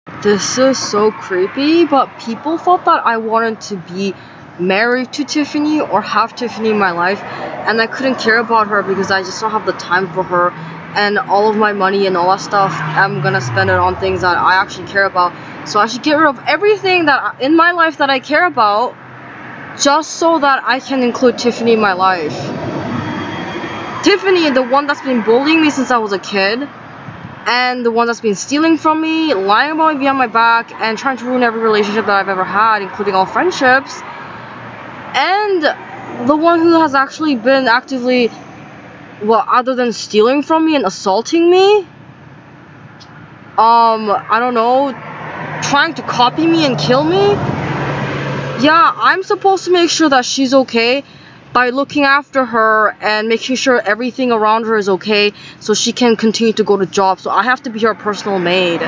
This is so creepy, but people thought that I wanted to be married to Tiffany or have Tiffany in my life, and I couldn't care about her because I just don't have the time for her, and all of my money and all that stuff, I'm gonna spend it on things that I actually care about. So I should get rid of everything that in my life that I care about, just so that I can include Tiffany in my life. Tiffany, the one that's been bullying me since I was a kid, and the one that's been stealing from me, lying about me behind my back, and trying to ruin every relationship that I've ever had, including all friendships, and the one who has actually been actively, well, other than stealing from me and assaulting me, I don't know, trying to copy me and kill me. Yeah, I'm supposed to make sure that she's okay by looking after her and making sure everything around her is okay so she can continue to go to job. So I have to be her personal maid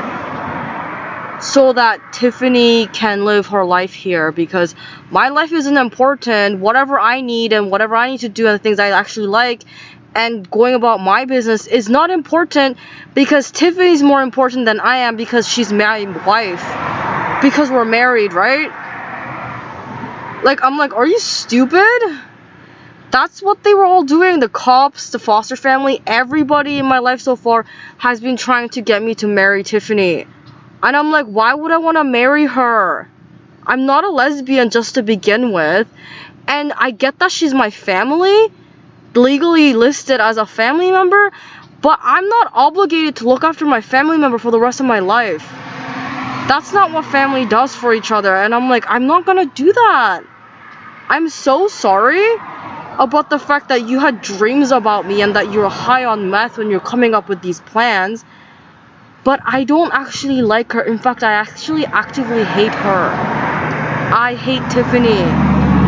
so that Tiffany can live her life here, because my life isn't important. Whatever I need and whatever I need to do and the things I actually like and going about my business is not important, because Tiffany's more important than I am, because she's my wife, because we're married, right? Like, I'm like, are you stupid? That's what they were all doing. The cops, the foster family, everybody in my life so far has been trying to get me to marry Tiffany. And I'm like, why would I want to marry her? I'm not a lesbian just to begin with. And I get that she's my family, legally listed as a family member, but I'm not obligated to look after my family member for the rest of my life. That's not what family does for each other. And I'm like, I'm not gonna do that. I'm so sorry about the fact that you had dreams about me and that you're high on meth when you're coming up with these plans. But I don't actually like her. In fact, I actually actively hate her. I hate Tiffany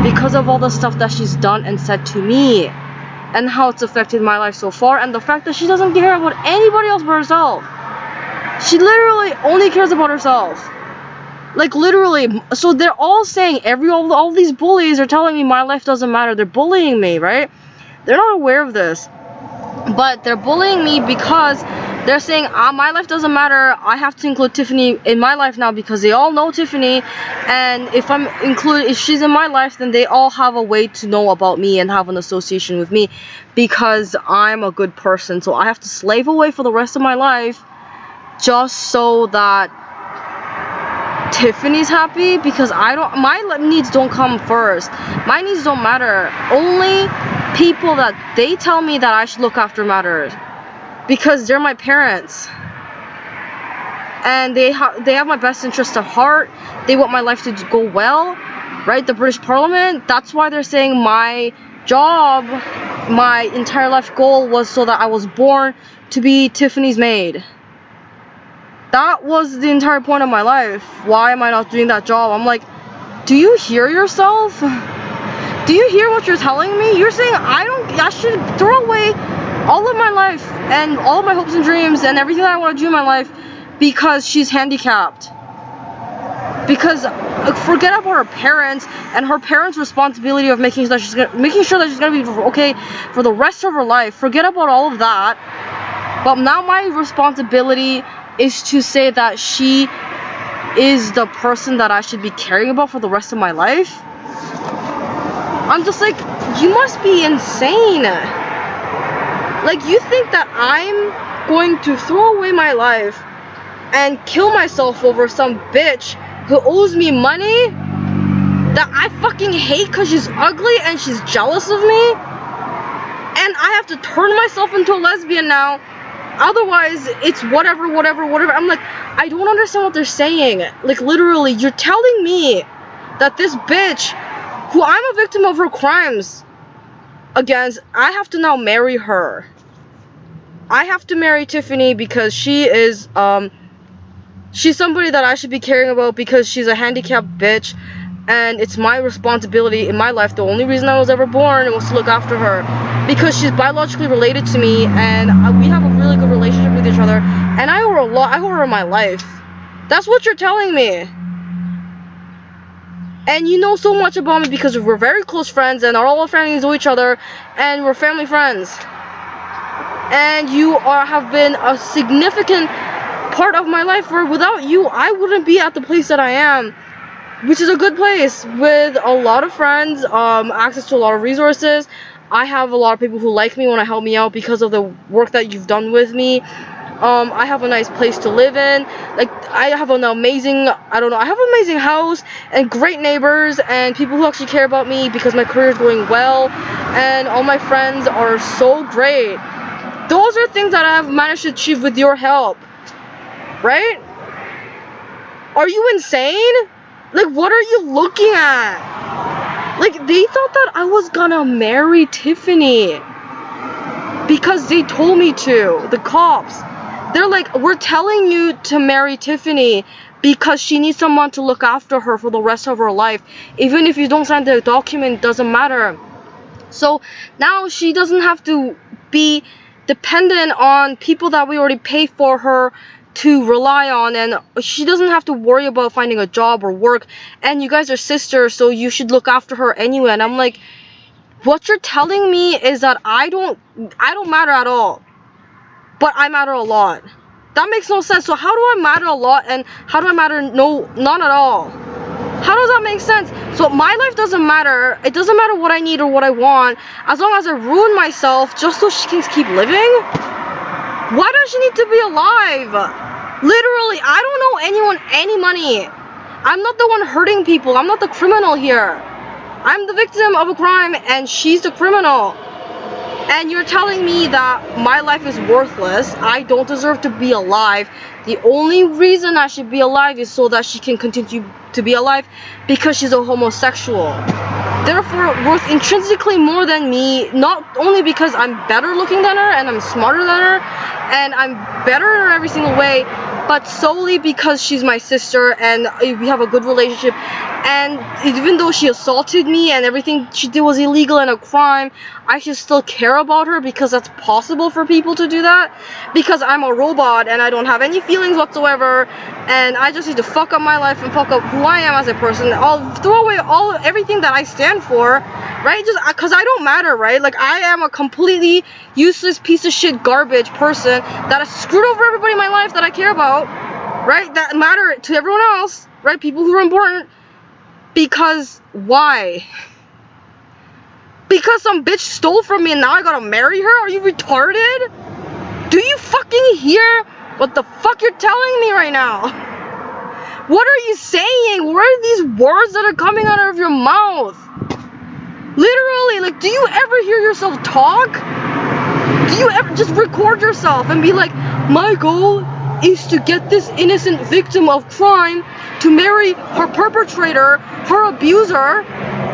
because of all the stuff that she's done and said to me and how it's affected my life so far, and the fact that she doesn't care about anybody else but herself. She literally only cares about herself. Like, literally. So they're all saying, all these bullies are telling me my life doesn't matter. They're bullying me, right? They're not aware of this, but they're bullying me because they're saying, my life doesn't matter. I have to include Tiffany in my life now because they all know Tiffany, and if she's in my life, then they all have a way to know about me and have an association with me because I'm a good person. So I have to slave away for the rest of my life just so that Tiffany's happy, because my needs don't come first. My needs don't matter. Only people that they tell me that I should look after matters, because they're my parents and they have my best interest at heart. They want my life to go well, right? The British Parliament, that's why they're saying my job, my entire life goal was so that I was born to be Tiffany's maid. That was the entire point of my life. Why am I not doing that job? I'm like, do you hear yourself? Do you hear what you're telling me? You're saying I should throw away all of my life and all of my hopes and dreams and everything that I want to do in my life because she's handicapped. Because forget about her parents and her parents' responsibility of making sure that she's gonna be okay for the rest of her life. Forget about all of that. But now my responsibility is to say that she is the person that I should be caring about for the rest of my life. I'm just like, you must be insane. Like, you think that I'm going to throw away my life and kill myself over some bitch who owes me money that I fucking hate because she's ugly and she's jealous of me, and I have to turn myself into a lesbian now? Otherwise, it's whatever. I'm like, I don't understand what they're saying. Like, literally, you're telling me that this bitch, who I'm a victim of her crimes against, I have to now marry her. I have to marry Tiffany because she is, she's somebody that I should be caring about because she's a handicapped bitch, and it's my responsibility in my life. The only reason I was ever born was to look after her, because she's biologically related to me, and we have a really good relationship with each other, and I owe her a lot. I owe her my life. That's what you're telling me. And you know so much about me because we're very close friends, and all our families know each other, and we're family friends. And you have been a significant part of my life where without you, I wouldn't be at the place that I am, which is a good place with a lot of friends, access to a lot of resources. I have a lot of people who like me, want to help me out because of the work that you've done with me. I have a nice place to live in. Like, I have an amazing, I have an amazing house and great neighbors and people who actually care about me because my career is going well, and all my friends are so great. Those are things that I have managed to achieve with your help, right? Are you insane? Like, what are you looking at? Like, they thought that I was gonna marry Tiffany because they told me to, the cops. They're like, we're telling you to marry Tiffany because she needs someone to look after her for the rest of her life. Even if you don't sign the document, it doesn't matter. So now she doesn't have to be dependent on people that we already pay for her to rely on, and she doesn't have to worry about finding a job or work, and you guys are sisters, so you should look after her anyway. And I'm like, what you're telling me is that I don't matter at all, but I matter a lot. That makes no sense. So how do I matter a lot and how do I matter none at all? How does that make sense? So my life doesn't matter. It doesn't matter what I need or what I want, as long as I ruin myself just so she can keep living. Why does she need to be alive? Literally, I don't owe anyone any money. I'm not the one hurting people. I'm not the criminal here. I'm the victim of a crime and she's the criminal. And you're telling me that my life is worthless. I don't deserve to be alive. The only reason I should be alive is so that she can continue to be alive because she's a homosexual. Therefore, worth intrinsically more than me, not only because I'm better looking than her and I'm smarter than her and I'm better in every single way, but solely because she's my sister and we have a good relationship. And even though she assaulted me and everything she did was illegal and a crime, I should still care about her because that's possible for people to do that. Because I'm a robot and I don't have any feelings whatsoever, and I just need to fuck up my life and fuck up who I am as a person. I'll throw away everything that I stand for, right? Just because I don't matter, right? Like, I am a completely useless piece of shit garbage person that has screwed over everybody in my life that I care about, right? That matter to everyone else, right? People who are important. Because why? Because some bitch stole from me and now I gotta marry her? Are you retarded? Do you fucking hear what the fuck you're telling me right now? What are you saying? What are these words that are coming out of your mouth? Literally, like, do you ever hear yourself talk? Do you ever just record yourself and be like, my goal is to get this innocent victim of crime to marry her perpetrator, her abuser,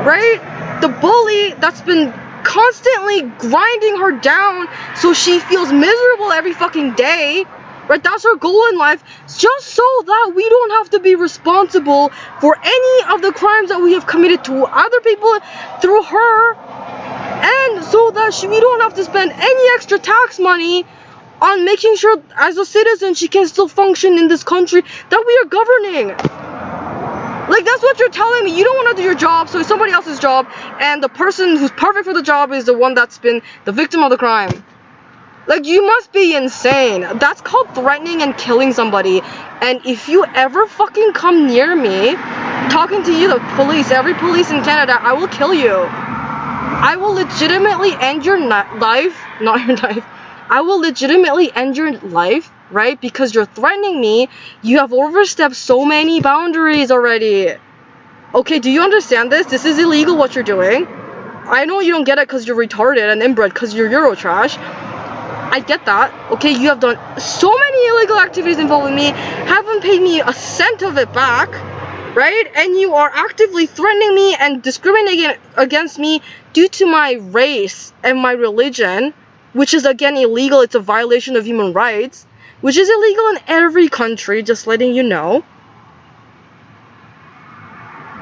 right? The bully that's been constantly grinding her down so she feels miserable every fucking day, right? That's her goal in life, just so that we don't have to be responsible for any of the crimes that we have committed to other people through her, and so that we don't have to spend any extra tax money on making sure as a citizen she can still function in this country that we are governing. Like, that's what you're telling me. You don't want to do your job, so it's somebody else's job, and the person who's perfect for the job is the one that's been the victim of the crime. Like, you must be insane. That's called threatening and killing somebody. And if you ever fucking come near me, talking to you, the police, every police in Canada, I will kill you. I will legitimately end your life, not your life. I will legitimately end your life, right? Because you're threatening me. You have overstepped so many boundaries already. Okay, do you understand this? This is illegal what you're doing. I know you don't get it because you're retarded and inbred because you're Eurotrash. I get that. Okay, you have done so many illegal activities involving me, haven't paid me a cent of it back, right? And you are actively threatening me and discriminating against me due to my race and my religion, which is again illegal. It's a violation of human rights, which is illegal in every country, just letting you know.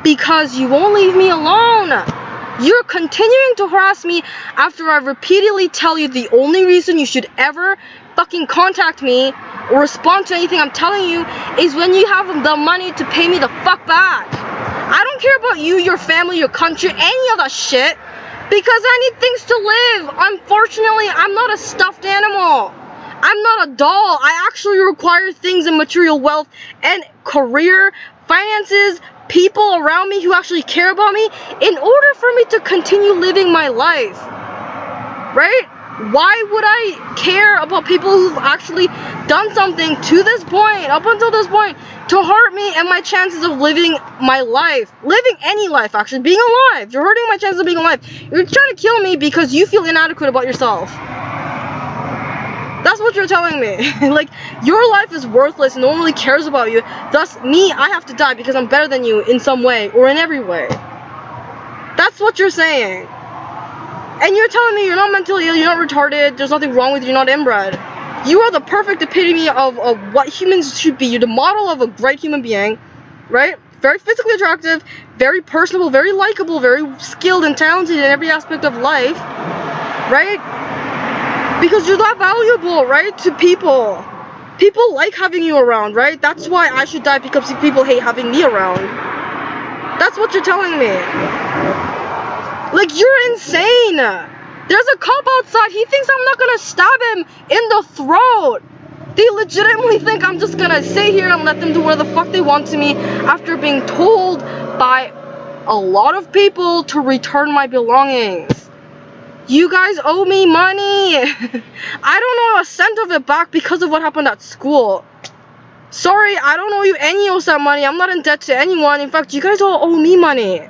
Because you won't leave me alone. You're continuing to harass me after I repeatedly tell you the only reason you should ever fucking contact me or respond to anything I'm telling you is when you have the money to pay me the fuck back. I don't care about you, your family, your country, any of that shit, because I need things to live. Unfortunately, I'm not a stuffed animal. I'm not a doll. I actually require things in material wealth and career, finances, people around me who actually care about me in order for me to continue living my life. Right? Why would I care about people who've actually done something to this point, up until this point, to hurt me and my chances of living my life? Living any life, actually. Being alive. You're hurting my chances of being alive. You're trying to kill me because you feel inadequate about yourself. That's what you're telling me. Like, your life is worthless. No one really cares about you. Thus, me, I have to die because I'm better than you in some way or in every way. That's what you're saying. And you're telling me you're not mentally ill, you're not retarded, there's nothing wrong with you, you're not inbred. You are the perfect epitome of what humans should be. You're the model of a great human being, right? Very physically attractive, very personable, very likable, very skilled and talented in every aspect of life, right? Because you're that valuable, right, to people. People like having you around, right? That's why I should die, because people hate having me around. That's what you're telling me. Like, you're insane. There's a cop outside. He thinks I'm not gonna stab him in the throat. They legitimately think I'm just gonna stay here and let them do whatever the fuck they want to me after being told by a lot of people to return my belongings. You guys owe me money. I don't know a cent of it back because of what happened at school. Sorry, I don't owe you any of that money. I'm not in debt to anyone. In fact, you guys all owe me money.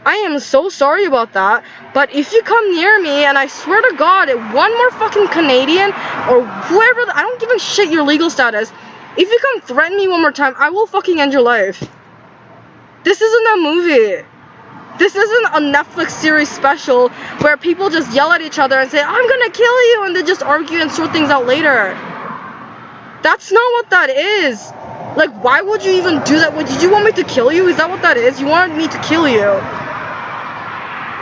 I am so sorry about that, but if you come near me, and I swear to God, one more fucking Canadian, or whoever, I don't give a shit your legal status, if you come threaten me one more time, I will fucking end your life. This isn't a movie. This isn't a Netflix series special, where people just yell at each other and say, I'm gonna kill you, and they just argue and sort things out later. That's not what that is. Like, why would you even do that? Did you want me to kill you? Is that what that is? You wanted me to kill you.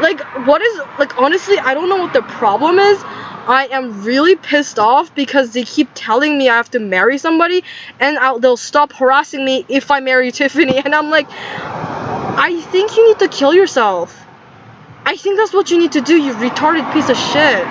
Like, what is, like, honestly, I don't know what the problem is. I am really pissed off because they keep telling me I have to marry somebody, and they'll stop harassing me if I marry Tiffany, and I'm like, I think you need to kill yourself. I think that's what you need to do, you retarded piece of shit.